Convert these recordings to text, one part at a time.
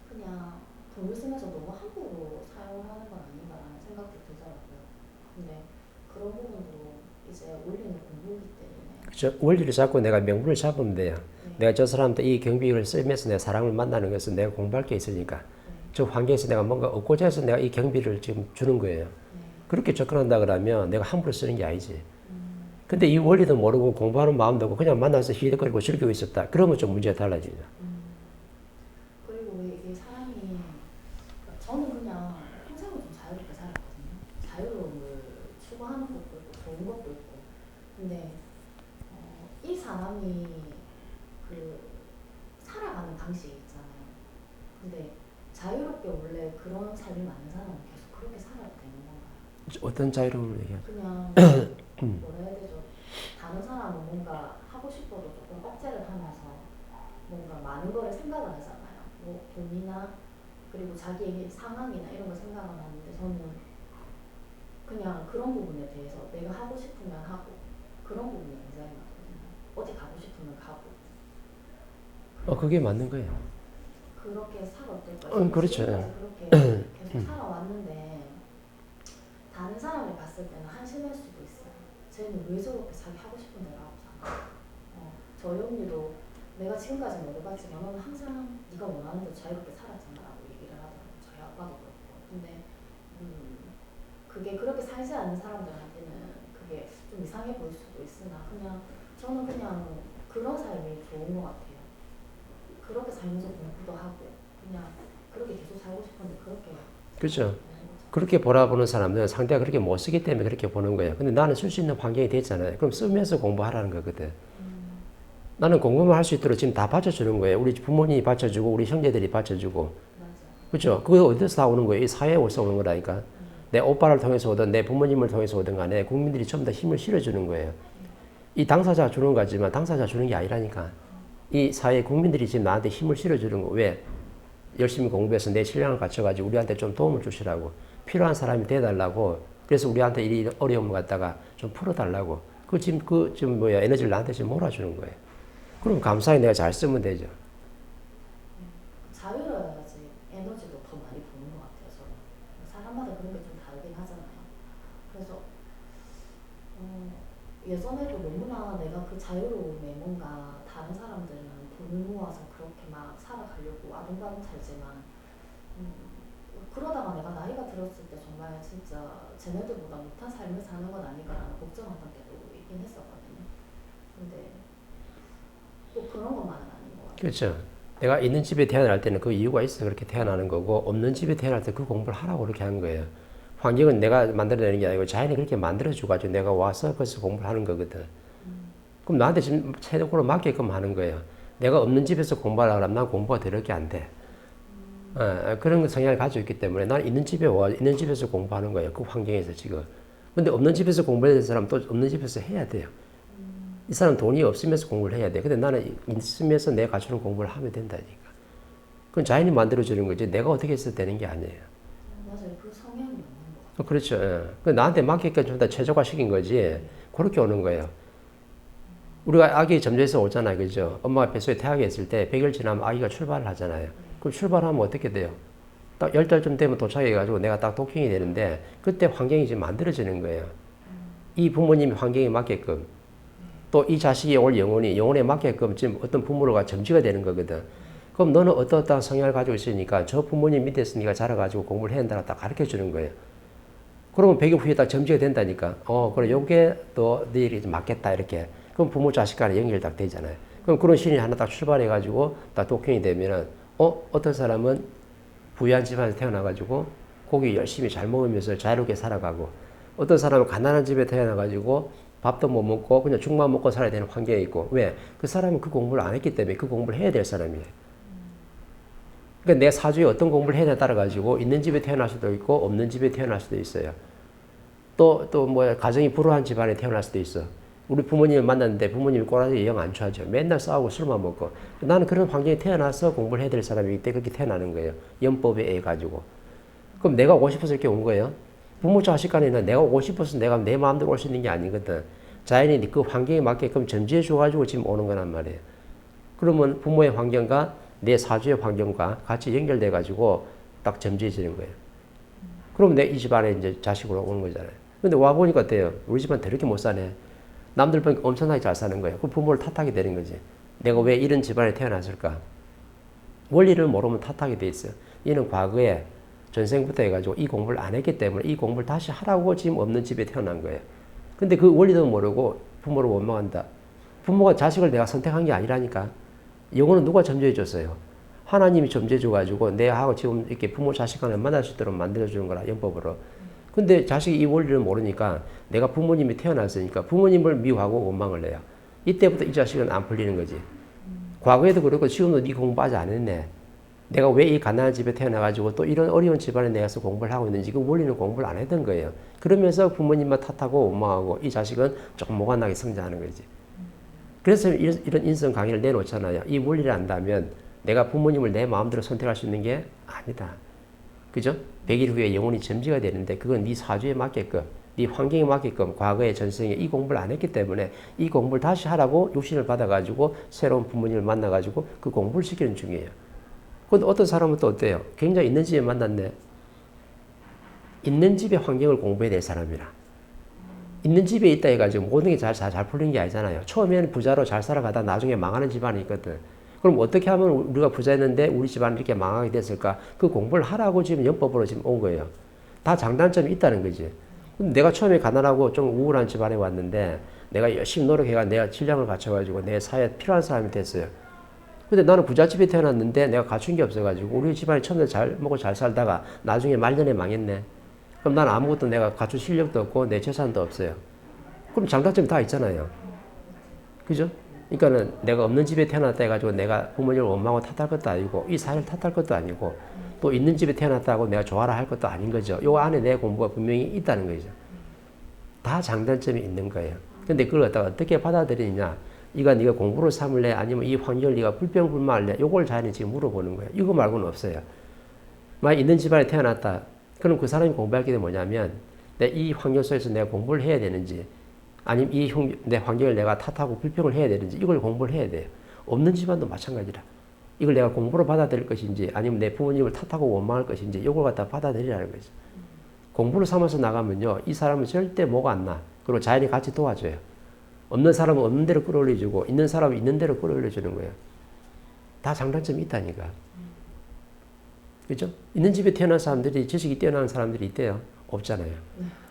그냥 돈을 쓰면서 너무 함부로 사용하는 건 아닌가라는 생각도 들더라고요. 근데 그런 부분도 이제 원리는 공부이기 때문에. 그죠? 원리를 잡고 내가 명분을 잡으면 돼요. 네, 내가 저 사람한테 이 경비를 쓰면서 내가 사람을 만나는 것은 내가 공부할 게 있으니까. 네, 저 환경에서 내가 뭔가 얻고자 해서 내가 이 경비를 지금 주는 거예요. 네, 그렇게 접근한다 그러면 내가 함부로 쓰는 게 아니지. 근데 이 원리도 모르고 공부하는 마음도 없고 그냥 만나서 히덕거리고 즐기고 있었다. 그러면 좀 문제가 달라지죠. 그리고 왜 이게 사람이 저는 그냥 평생을 좀 자유롭게 살았거든요. 자유로움을 추구하는 것도 있고 좋은 것도 있고. 근데 이 사람이 그 살아가는 방식이 있잖아요. 근데 자유롭게 원래 그런 삶이 많은 사람은 계속 그렇게 살아도 되는 건가요? 어떤 자유로움을 얘기하죠? 그냥 뭐라 해야 되죠? 다른 사람은 뭔가 하고 싶어도 조금 억제를 하면서 뭔가 많은 거를 생각을 하잖아요. 뭐 돈이나 그리고 자기의 상황이나 이런 걸 생각을 하는데 저는 그냥 그런 부분에 대해서 내가 하고 싶으면 하고 그런 부분이 굉장히 많거든요. 어디 가고 싶으면 가고 그게 맞는 거예요. 그렇게 살았을까? 저는 그렇죠. 지금까지 그렇게 계속 살아왔는데 다른 사람이 봤을 때는 한심할 수도 있어요. 쟤는 왜 저렇게 자기 하고 싶은 대로 하잖아. 저희 언니도 내가 지금까지 먹어봤지만 너는 항상 네가 원하는 대로 자유롭게 살았잖아 라고 얘기를 하더라고. 저희 아빠도 그렇고. 근데 그게 그렇게 살지 않는 사람들한테는 그게 좀 이상해 보일 수도 있으나 그냥 저는 그냥 그런 삶이 좋은 것 같아요. 그렇게 살면서 공부도 하고 그냥 그렇게 계속 살고 싶은데 그렇게 그렇죠. 되는 거죠. 그렇게 보라보는 사람들은 상대가 그렇게 못 쓰기 때문에 그렇게 보는 거예요. 근데 나는 쓸 수 있는 환경이 됐잖아요. 그럼 쓰면서 공부하라는 거거든. 나는 공부만 할 수 있도록 지금 다 받쳐주는 거예요. 우리 부모님이 받쳐주고 우리 형제들이 받쳐주고. 맞아요. 그렇죠? 그거 어디서 다 오는 거예요? 이 사회에서 오는 거라니까. 내 오빠를 통해서 오든 내 부모님을 통해서 오든 간에 국민들이 좀 더 힘을 실어주는 거예요. 이 당사자가 주는 거지만 당사자가 주는 게 아니라니까. 이 사회 국민들이 지금 나한테 힘을 실어주는 거. 왜? 열심히 공부해서 내 실력을 갖춰가지고 우리한테 좀 도움을 주시라고. 필요한 사람이 돼달라고. 그래서 우리한테 이 어려움을 갖다가 좀 풀어달라고. 지금 에너지를 나한테 지금 몰아주는 거예요. 그럼 감사히 내가 잘 쓰면 되죠. 자유로워야지 에너지도 더 많이 버는 것 같아요. 저는 사람마다 그런 게 좀 다르긴 하잖아요. 그래서 예전에도 너무나 내가 그 자유로움에 뭔가 다른 사람들은 돈을 모아서 그렇게 막 살아가려고 아둥바둥 살지만 그러다가 내가 나이가 들었을 때 정말 진짜 쟤네들보다 못한 삶을 사는 건 아닌가라는 걱정하던 때도 있긴 했었거든요. 근데 꼭 그런 것만은 아닌 것 같아요. 그렇죠. 내가 있는 집에 태어날 때는 그 이유가 있어서 그렇게 태어나는 거고 없는 집에 태어날 때 그 공부를 하라고 그렇게 한 거예요. 환경은 내가 만들어내는 게 아니고 자연이 그렇게 만들어줘가지고 내가 와서 거기서 공부를 하는 거거든. 그럼 나한테 지금 체력으로 맞게끔 하는 거예요. 내가 없는 집에서 공부하려고 하면 난 공부가 더럽게 안 돼. 그런 성향을 가지고 있기 때문에 난 있는 집에 와 있는 집에서 공부하는 거예요. 그 환경에서 지금. 근데 없는 집에서 공부해야 되는 사람은 또 없는 집에서 해야 돼요. 이 사람 돈이 없으면서 공부를 해야 돼. 근데 나는 있으면서 내가 갖추는 공부를 하면 된다니까. 그건 자연이 만들어주는 거지. 내가 어떻게 해서 되는 게 아니에요. 맞아요. 그 성향이 없는 것 같아요. 그렇죠. 예. 나한테 맞게끔 좀 더 최적화시킨 거지. 그렇게 오는 거예요. 우리가 아기 점주에서 오잖아요. 그죠? 엄마가 뱃속에 태아가 있을 때 100일 지나면 아기가 출발을 하잖아요. 그럼 출발하면 어떻게 돼요? 딱 10달쯤 되면 도착해가지고 내가 딱 도킹이 되는데 그때 환경이 지금 만들어지는 거예요. 이 부모님이 환경에 맞게끔 또 이 자식이 올 영혼에 맞게끔 지금 어떤 부모가 점지가 되는 거거든. 그럼 너는 어떠한 성향을 가지고 있으니까 저 부모님 밑에서 네가 자라가지고 공부를 해야 된다고 딱 가르쳐 주는 거예요. 그러면 100일 후에 딱 점지가 된다니까. 그래, 요게 또 너희에게 맞겠다, 이렇게. 그럼 부모 자식 간에 연결이 딱 되잖아요. 그럼 그런 신이 하나 딱 출발해가지고 딱 독행이 되면은, 어떤 사람은 부유한 집안에서 태어나가지고 고기 열심히 잘 먹으면서 자유롭게 살아가고, 어떤 사람은 가난한 집에 태어나가지고 밥도 못 먹고 그냥 죽만 먹고 살아야 되는 환경에 있고. 왜? 그 사람은 그 공부를 안 했기 때문에 그 공부를 해야 될 사람이에요. 그러니까 내 사주에 어떤 공부를 해야 따라 가지고 있는 집에 태어날 수도 있고 없는 집에 태어날 수도 있어요. 또 뭐 가정이 불우한 집안에 태어날 수도 있어. 우리 부모님을 만났는데 부모님이 꼬라지 영 안 좋아하죠. 맨날 싸우고 술만 먹고. 나는 그런 환경에 태어나서 공부를 해야 될 사람이기 때문에 그렇게 태어나는 거예요. 연법에 의해 가지고. 그럼 내가 오고 싶어서 이렇게 온 거예요? 부모 자식 간에는 내가 오고 싶어서 내가 내 마음대로 올 수 있는 게 아니거든. 자연이 그 환경에 맞게끔 전지해 줘가지고 지금 오는 거란 말이에요. 그러면 부모의 환경과 내 사주의 환경과 같이 연결돼 가지고 딱 점지해지는 거예요. 그럼 내 이 집안에 이제 자식으로 오는 거잖아요. 근데 와 보니까 어때요? 우리 집안 더럽게 못 사네. 남들 보니까 엄청나게 잘 사는 거예요. 그 부모를 탓하게 되는 거지. 내가 왜 이런 집안에 태어났을까? 원리를 모르면 탓하게 돼 있어요. 얘는 과거에 전생부터 해가지고 이 공부를 안 했기 때문에 이 공부를 다시 하라고 지금 없는 집에 태어난 거예요. 근데 그 원리도 모르고 부모를 원망한다. 부모가 자식을 내가 선택한 게 아니라니까. 이거는 누가 점지해 줬어요? 하나님이 점지해 줘가지고 내하고 지금 이렇게 부모 자식 간에 만날 수 있도록 만들어 주는 거라, 영법으로. 근데 자식이 이 원리를 모르니까 내가 부모님이 태어났으니까 부모님을 미워하고 원망을 해요. 이때부터 이 자식은 안 풀리는 거지. 과거에도 그렇고 지금도 네 공부 아직 안 했네. 내가 왜 이 가난한 집에 태어나가지고 또 이런 어려운 집안에 내가서 공부를 하고 있는지 그 원리는 공부를 안 했던 거예요. 그러면서 부모님만 탓하고 원망하고 이 자식은 조금 모관나게 성장하는 거지. 그래서 이런 인성 강의를 내놓잖아요. 이 원리를 안다면 내가 부모님을 내 마음대로 선택할 수 있는 게 아니다. 그죠? 100일 후에 영혼이 점지가 되는데 그건 네 사주에 맞게끔 네 환경에 맞게끔 과거의 전생에 이 공부를 안 했기 때문에 이 공부를 다시 하라고 육신을 받아가지고 새로운 부모님을 만나가지고 그 공부를 시키는 중이에요. 근데 어떤 사람은 또 어때요? 굉장히 있는 집에 만났네. 있는 집의 환경을 공부해야 될 사람이라. 있는 집에 있다 해가지고 모든 게 잘 풀리는 게 아니잖아요. 처음에는 부자로 잘 살아가다 나중에 망하는 집안이 있거든. 그럼 어떻게 하면 우리가 부자였는데 우리 집안이 이렇게 망하게 됐을까? 그 공부를 하라고 지금 연법으로 지금 온 거예요. 다 장단점이 있다는 거지. 근데 내가 처음에 가난하고 좀 우울한 집안에 왔는데 내가 열심히 노력해가 내가 질량을 갖춰가지고 내 사회에 필요한 사람이 됐어요. 근데 나는 부잣집에 태어났는데 내가 갖춘 게 없어가지고 우리 집안이 처음에 잘 먹고 잘 살다가 나중에 말년에 망했네. 그럼 난 아무것도 내가 갖출 실력도 없고 내 재산도 없어요. 그럼 장단점이 다 있잖아요. 그죠? 그러니까는 내가 없는 집에 태어났다 해가지고 내가 부모님을 원망하고 탓할 것도 아니고 이 사회를 탓할 것도 아니고 또 있는 집에 태어났다고 내가 좋아라 할 것도 아닌 거죠. 요 안에 내 공부가 분명히 있다는 거죠. 다 장단점이 있는 거예요. 근데 그걸 갖다가 어떻게 받아들이느냐. 이거 네가 공부를 삼을래? 아니면 이 환경을 네가 불평불만할래? 요걸 자연히 지금 물어보는 거예요. 이거 말고는 없어요. 만약 있는 집안에 태어났다. 그럼 그 사람이 공부할 게 뭐냐면 내 이 환경 속에서 내가 공부를 해야 되는지 아니면 내 환경을 내가 탓하고 불평을 해야 되는지 이걸 공부를 해야 돼요. 없는 집안도 마찬가지라. 이걸 내가 공부로 받아들일 것인지 아니면 내 부모님을 탓하고 원망할 것인지 이걸 갖다 받아들이라는 거죠. 공부를 삼아서 나가면요. 이 사람은 절대 뭐가 안 나. 그리고 자연히 같이 도와줘요. 없는 사람은 없는 대로 끌어올려주고 있는 사람은 있는 대로 끌어올려주는 거예요. 다 장단점이 있다니까. 그죠? 있는 집에 태어난 사람들이 지식이 뛰어난 사람들이 있대요. 없잖아요.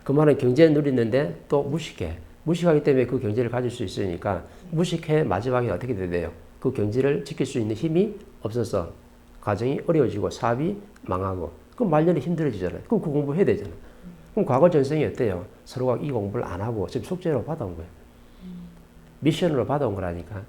그 말은 경제는 누리는데 또 무식해. 무식하기 때문에 그 경제를 가질 수 있으니까 무식해 마지막에 어떻게 돼요? 그 경제를 지킬 수 있는 힘이 없어서 가정이 어려워지고 사업이 망하고 그럼 말년에 힘들어지잖아요. 그럼 그 공부해야 되잖아요. 그럼 과거 전생이 어때요? 서로가 이 공부를 안 하고 지금 숙제로 받아온 거예요. 미션으로 받아온 거라니까.